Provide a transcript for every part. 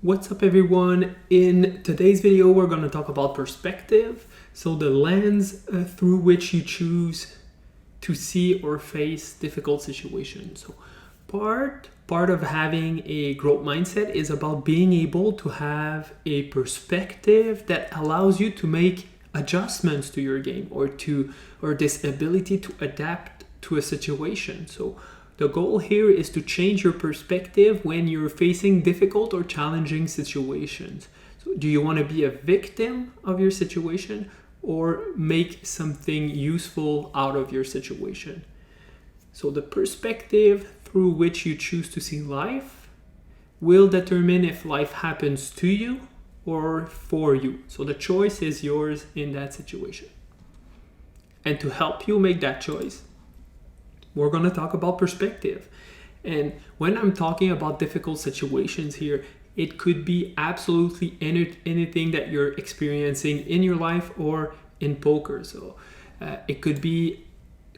What's up everyone? In today's video we're going to talk about perspective, so the lens through which you choose to see or face difficult situations. So part of having a growth mindset is about being able to have a perspective that allows you to make adjustments to your game or this ability to adapt to a situation. So the goal here is to change your perspective when you're facing difficult or challenging situations. So do you want to be a victim of your situation or make something useful out of your situation? So the perspective through which you choose to see life will determine if life happens to you or for you. So the choice is yours in that situation. And to help you make that choice, we're going to talk about perspective. And when I'm talking about difficult situations here, it could be absolutely anything that you're experiencing in your life or in poker. So it could be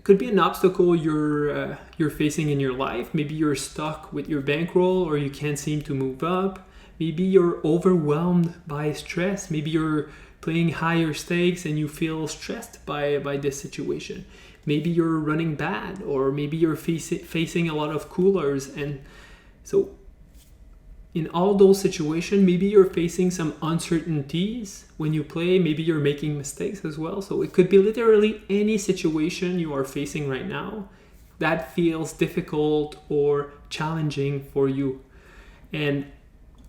an obstacle you're facing in your life. Maybe you're stuck with your bankroll or you can't seem to move up. Maybe you're overwhelmed by stress. Maybe you're playing higher stakes and you feel stressed by this situation. Maybe you're running bad, or maybe you're facing a lot of coolers. And so in all those situations, maybe you're facing some uncertainties when you play. Maybe you're making mistakes as well. So it could be literally any situation you are facing right now that feels difficult or challenging for you. And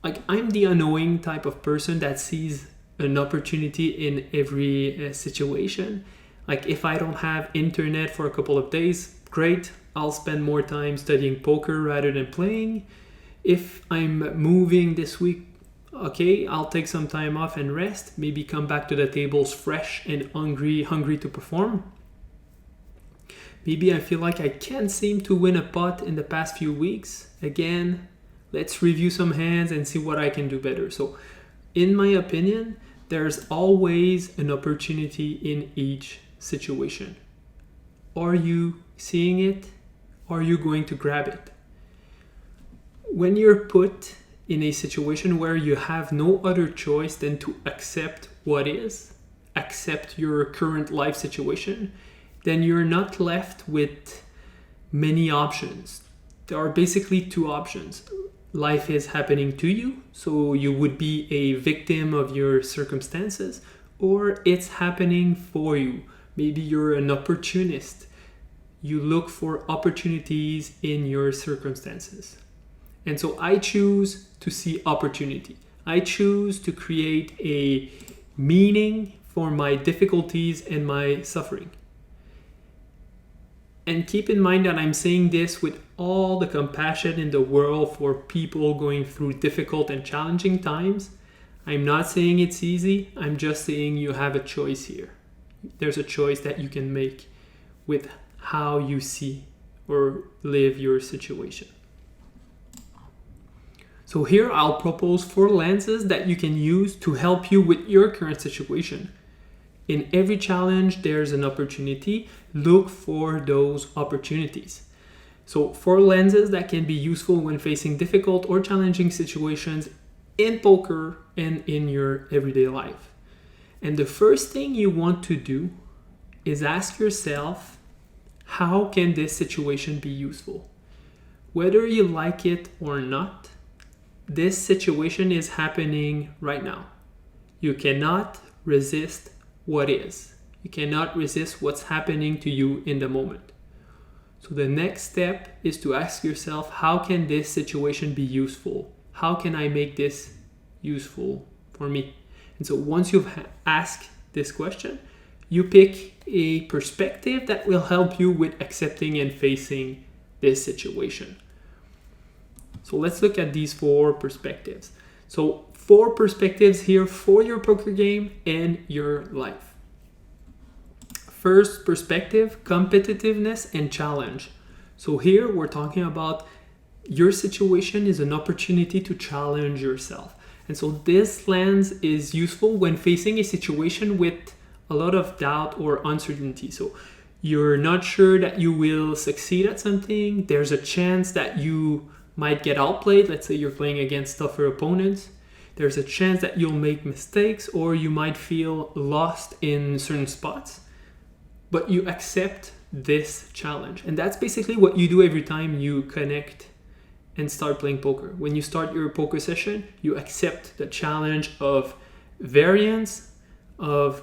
like, I'm the annoying type of person that sees an opportunity in every situation. Like, if I don't have internet for a couple of days, great, I'll spend more time studying poker rather than playing. If I'm moving this week, okay, I'll take some time off and rest, maybe come back to the tables fresh and hungry to perform. Maybe I feel like I can't seem to win a pot in the past few weeks. Again, let's review some hands and see what I can do better. So in my opinion, there's always an opportunity in each situation. Are you seeing it? Are you going to grab it? When you're put in a situation where you have no other choice than to accept what is, accept your current life situation, then you're not left with many options. There are basically two options. Life is happening to you, so you would be a victim of your circumstances, or it's happening for you. Maybe you're an opportunist. You look for opportunities in your circumstances. And so I choose to see opportunity. I choose to create a meaning for my difficulties and my suffering. And keep in mind that I'm saying this with all the compassion in the world for people going through difficult and challenging times. I'm not saying it's easy. I'm just saying you have a choice here. There's a choice that you can make with how you see or live your situation. So here I'll propose 4 lenses that you can use to help you with your current situation. In every challenge, there's an opportunity. Look for those opportunities. So 4 lenses that can be useful when facing difficult or challenging situations in poker and in your everyday life. And the first thing you want to do is ask yourself, how can this situation be useful? Whether you like it or not, this situation is happening right now. You cannot resist what is. You cannot resist what's happening to you in the moment. So the next step is to ask yourself, how can this situation be useful? How can I make this useful for me? And so once you've asked this question, you pick a perspective that will help you with accepting and facing this situation. So let's look at these 4 perspectives. So 4 perspectives here for your poker game and your life. First perspective, competitiveness and challenge. So here we're talking about your situation is an opportunity to challenge yourself. And so this lens is useful when facing a situation with a lot of doubt or uncertainty. So you're not sure that you will succeed at something. There's a chance that you might get outplayed. Let's say you're playing against tougher opponents. There's a chance that you'll make mistakes or you might feel lost in certain spots, but you accept this challenge. And that's basically what you do every time you connect and start playing poker. When you start your poker session, you accept the challenge of variance, of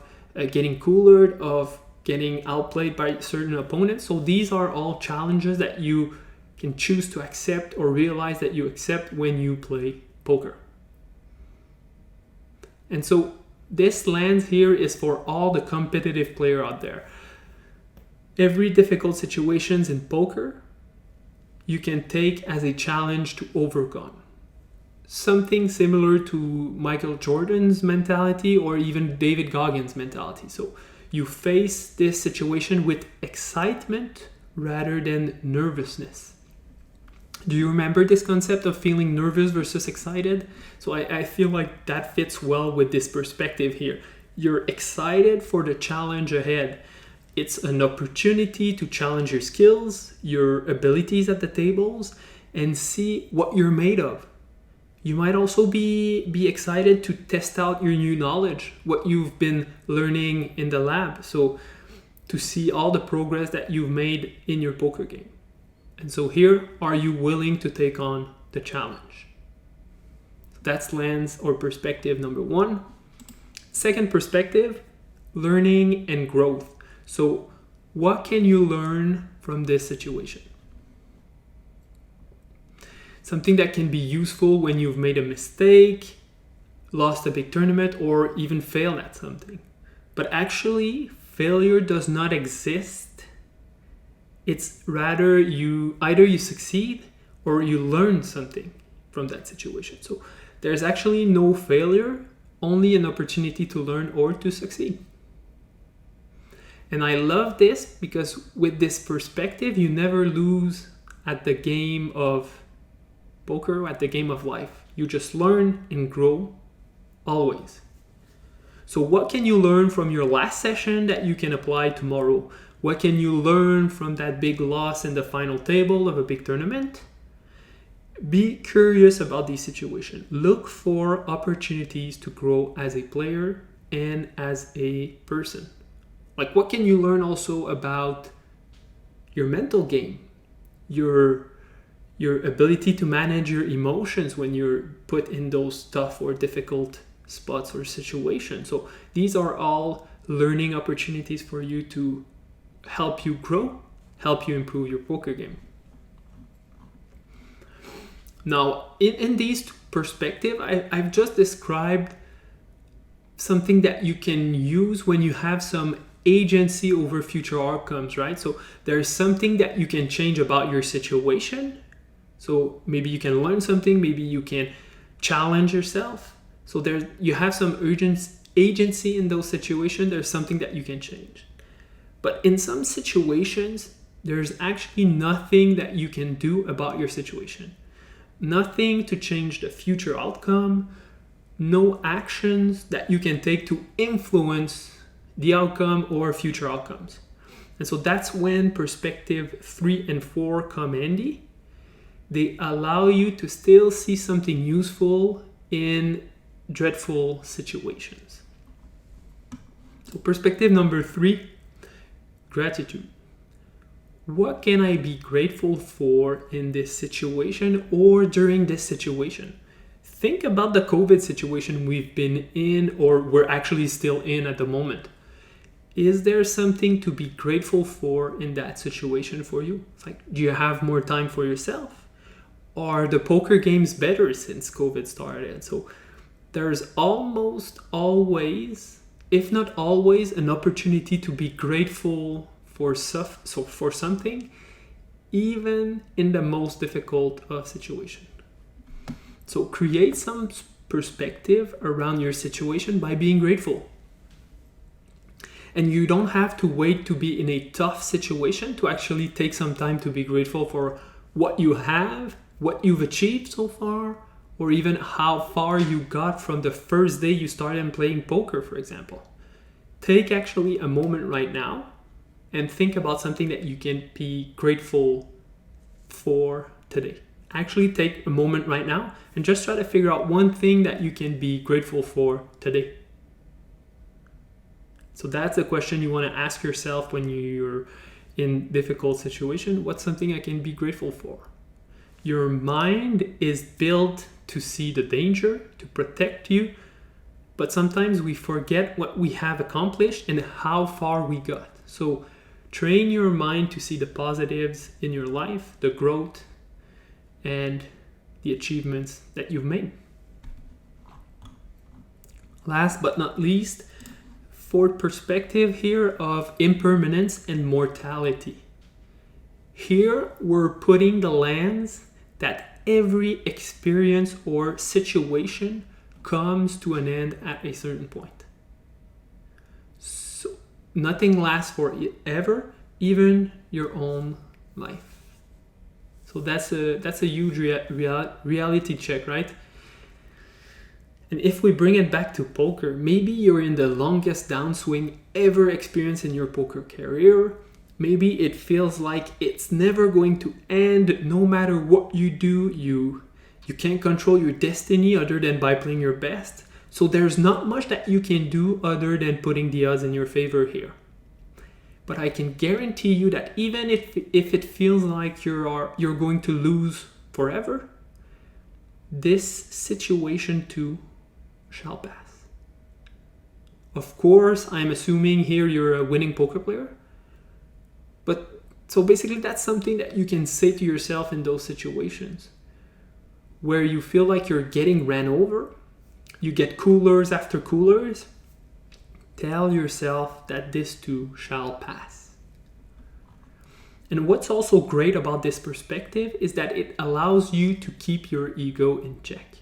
getting cooler, of getting outplayed by certain opponents. So these are all challenges that you can choose to accept or realize that you accept when you play poker. And so this lens here is for all the competitive player out there. Every difficult situations in poker you can take as a challenge to overcome. Something similar to Michael Jordan's mentality or even David Goggins' mentality. So you face this situation with excitement rather than nervousness. Do you remember this concept of feeling nervous versus excited? So I feel like that fits well with this perspective here. You're excited for the challenge ahead. It's an opportunity to challenge your skills, your abilities at the tables, and see what you're made of. You might also be excited to test out your new knowledge, what you've been learning in the lab. So to see all the progress that you've made in your poker game. And so here, are you willing to take on the challenge? That's lens or perspective number one. Second perspective, learning and growth. So what can you learn from this situation? Something that can be useful when you've made a mistake, lost a big tournament, or even failed at something. But actually, failure does not exist. It's rather either you succeed or you learn something from that situation. So there's actually no failure, only an opportunity to learn or to succeed. And I love this because with this perspective, you never lose at the game of poker, at the game of life. You just learn and grow always. So what can you learn from your last session that you can apply tomorrow? What can you learn from that big loss in the final table of a big tournament? Be curious about these situations. Look for opportunities to grow as a player and as a person. Like, what can you learn also about your mental game, your ability to manage your emotions when you're put in those tough or difficult spots or situations. So these are all learning opportunities for you to help you grow, help you improve your poker game. Now, in these perspectives, I've just described something that you can use when you have some agency over future outcomes, right? So there's something that you can change about your situation. So maybe you can learn something, maybe you can challenge yourself. So you have some agency in those situations. There's something that you can change. But in some situations, there's actually nothing that you can do about your situation. Nothing to change the future outcome. No actions that you can take to influence the outcome or future outcomes. And so that's when perspective 3 and 4 come handy. They allow you to still see something useful in dreadful situations. So perspective number 3, gratitude. What can I be grateful for in this situation or during this situation? Think about the COVID situation we've been in or we're actually still in at the moment. Is there something to be grateful for in that situation for you? It's like, do you have more time for yourself? Are the poker games better since COVID started? So there's almost always, if not always, an opportunity to be grateful for something, even in the most difficult of situations. So create some perspective around your situation by being grateful. And you don't have to wait to be in a tough situation to actually take some time to be grateful for what you have, what you've achieved so far, or even how far you got from the first day you started playing poker, for example. Take actually a moment right now and think about something that you can be grateful for today. actually take a moment right now and just try to figure out one thing that you can be grateful for today. So that's a question you want to ask yourself when you're in difficult situation. What's something I can be grateful for? Your mind is built to see the danger, to protect you, but sometimes we forget what we have accomplished and how far we got. So train your mind to see the positives in your life, the growth, and the achievements that you've made. Last but not least, fourth perspective here of impermanence and mortality. Here we're putting the lens that every experience or situation comes to an end at a certain point. So nothing lasts forever, even your own life. So that's a huge reality check, right? And if we bring it back to poker, maybe you're in the longest downswing ever experienced in your poker career. Maybe it feels like it's never going to end. No matter what you do, you can't control your destiny other than by playing your best. So there's not much that you can do other than putting the odds in your favor here. But I can guarantee you that even if it feels like you're going to lose forever, this situation too shall pass. Of course, I'm assuming here you're a winning poker player. But so basically that's something that you can say to yourself in those situations where you feel like you're getting ran over, you get coolers after coolers. Tell yourself that this too shall pass. And what's also great about this perspective is that it allows you to keep your ego in check.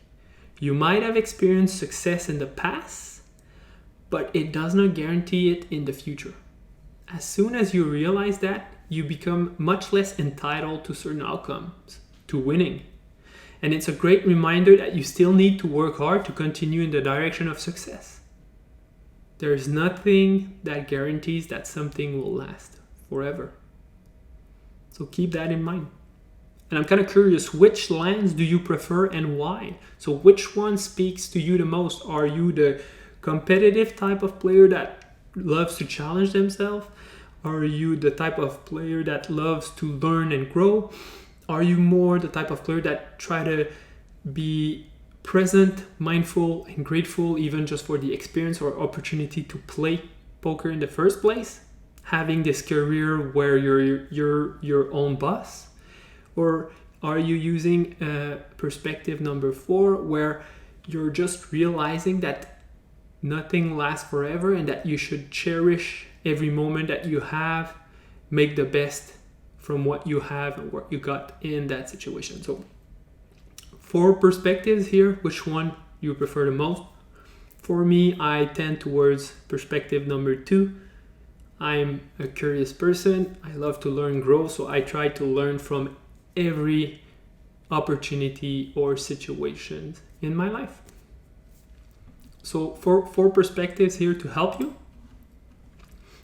You might have experienced success in the past, but it does not guarantee it in the future. As soon as you realize that, you become much less entitled to certain outcomes, to winning. And it's a great reminder that you still need to work hard to continue in the direction of success. There is nothing that guarantees that something will last forever. So keep that in mind. And I'm kind of curious, which lens do you prefer and why? So which one speaks to you the most? Are you the competitive type of player that loves to challenge themselves? Are you the type of player that loves to learn and grow? Are you more the type of player that try to be present, mindful, and grateful even just for the experience or opportunity to play poker in the first place? Having this career where you're your own boss? Or are you using perspective number 4 where you're just realizing that nothing lasts forever and that you should cherish every moment that you have, make the best from what you have and what you got in that situation? So 4 perspectives here, which one you prefer the most? For me, I tend towards perspective number 2. I'm a curious person. I love to learn, grow, so I try to learn from every opportunity or situation in my life. So 4 perspectives here to help you.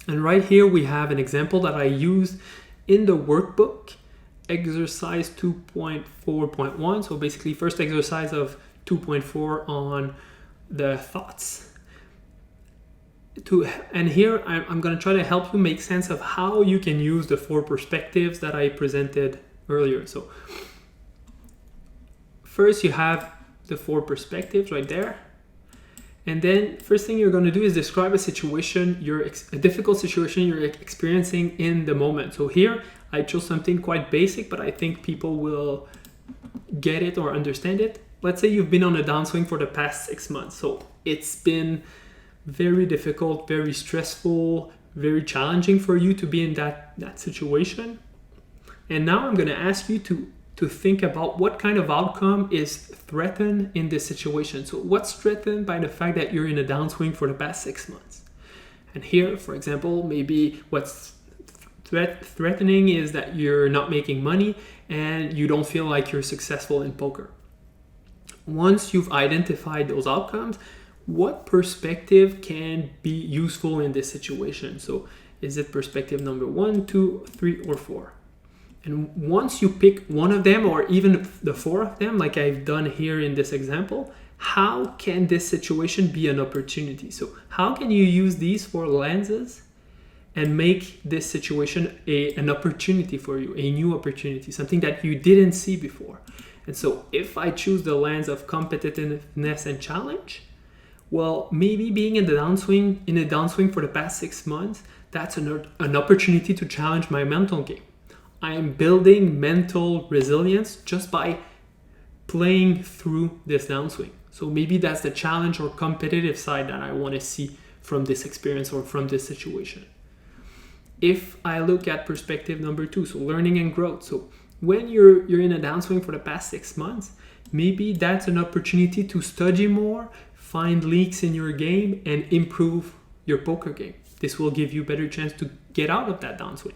And right here we have an example that I used in the workbook, exercise 2.4.1. So basically first exercise of 2.4 on the thoughts. And here I'm going to try to help you make sense of how you can use the 4 perspectives that I presented earlier. So first you have the 4 perspectives right there. And then first thing you're going to do is describe a situation, a difficult situation you're experiencing in the moment. So here I chose something quite basic, but I think people will get it or understand it. Let's say you've been on a downswing for the past 6 months. So it's been very difficult, very stressful, very challenging for you to be in that situation. And now I'm going to ask you to think about what kind of outcome is threatened in this situation. So what's threatened by the fact that you're in a downswing for the past 6 months? And here, for example, maybe what's threatening is that you're not making money and you don't feel like you're successful in poker. Once you've identified those outcomes, what perspective can be useful in this situation? So is it perspective number 1, 2, 3, or 4? And once you pick one of them, or even the 4 of them, like I've done here in this example, how can this situation be an opportunity? So how can you use these 4 lenses and make this situation an opportunity for you, a new opportunity, something that you didn't see before? And so if I choose the lens of competitiveness and challenge, well, maybe being in a downswing for the past 6 months, that's an opportunity to challenge my mental game. I'm building mental resilience just by playing through this downswing. So maybe that's the challenge or competitive side that I want to see from this experience or from this situation. If I look at perspective number 2, so learning and growth. So when you're in a downswing for the past 6 months, maybe that's an opportunity to study more, find leaks in your game, and improve your poker game. This will give you a better chance to get out of that downswing.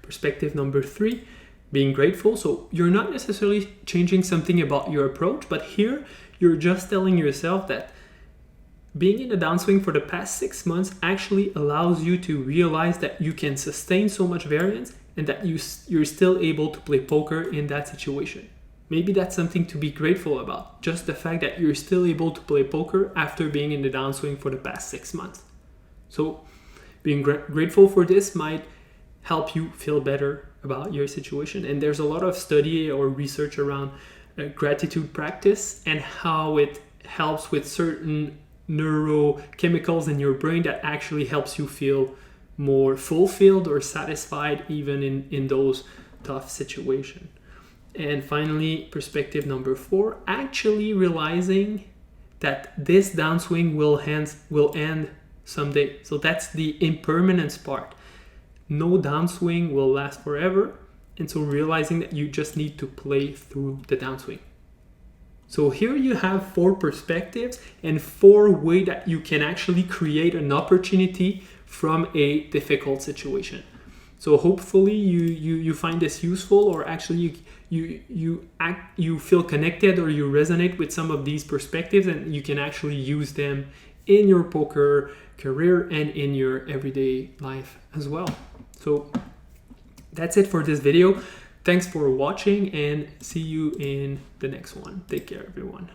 Perspective number 3, being grateful. So you're not necessarily changing something about your approach, but here you're just telling yourself that being in a downswing for the past 6 months actually allows you to realize that you can sustain so much variance and that you're still able to play poker in that situation. Maybe that's something to be grateful about, just the fact that you're still able to play poker after being in the downswing for the past 6 months. So being grateful for this might help you feel better about your situation. And there's a lot of study or research around gratitude practice and how it helps with certain neurochemicals in your brain that actually helps you feel more fulfilled or satisfied even in those tough situations. And finally, perspective number 4, actually realizing that this downswing will end someday. So that's the impermanence part. No downswing will last forever. And so realizing that you just need to play through the downswing. So here you have 4 perspectives and 4 ways that you can actually create an opportunity from a difficult situation. So hopefully you find this useful, or actually you feel connected or you resonate with some of these perspectives, and you can actually use them in your poker career and in your everyday life as well. So that's it for this video. Thanks for watching, and see you in the next one. Take care, everyone.